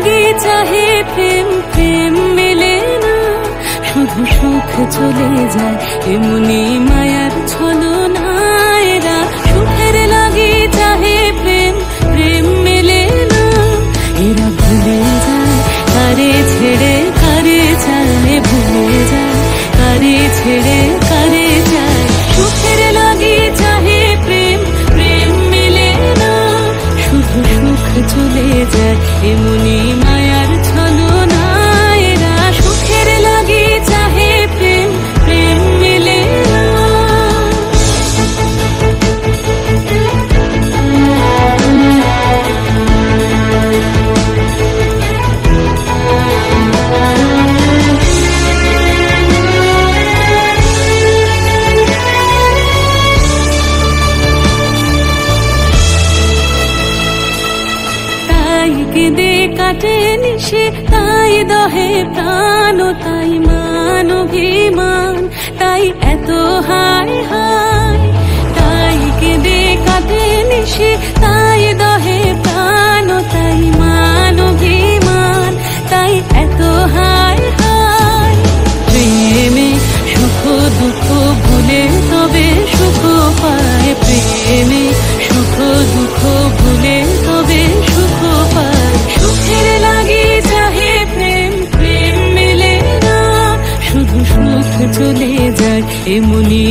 লাগি চাহে প্রেম, প্রেম মেলে না, শুধু সুখ চলে যায় এমনি মায়ার ছলনায়। এরা সুখের লাগি চাহে প্রেম, প্রেম মেলে না, এরা ভুলে যায় কারে ছেড়ে কারে চায়, ভুলে যায় কারে ছেড়ে কারে চায়। সুখের লাগি চাহে প্রেম, প্রেম মেলে না, শুধু সুখ চলে যায় এমনি মায়ার ছলনায়। এরা সুখের লাগি চাহে প্রেম, প্রেম মেলে না। তাই কেঁদে কাটে নিশে, তাই দহে প্রাণ, তাই মান অভিমান, তাই এত হায় হায়। তাই কেঁদে কাটে নিশে, তাই দহে প্রাণ, তাই মান অভিমান, তাই এত হায় হায়। প্রেমে সুখ দুঃখ ভুলে তবে সুখ পায়, প্রেমে সুখ দুঃখ ভুলে তবে সুখ পায়। সুখের লাগি চাহে প্রেম, প্রেম মেলে না, শুধু সুখ চলে যায় এমনি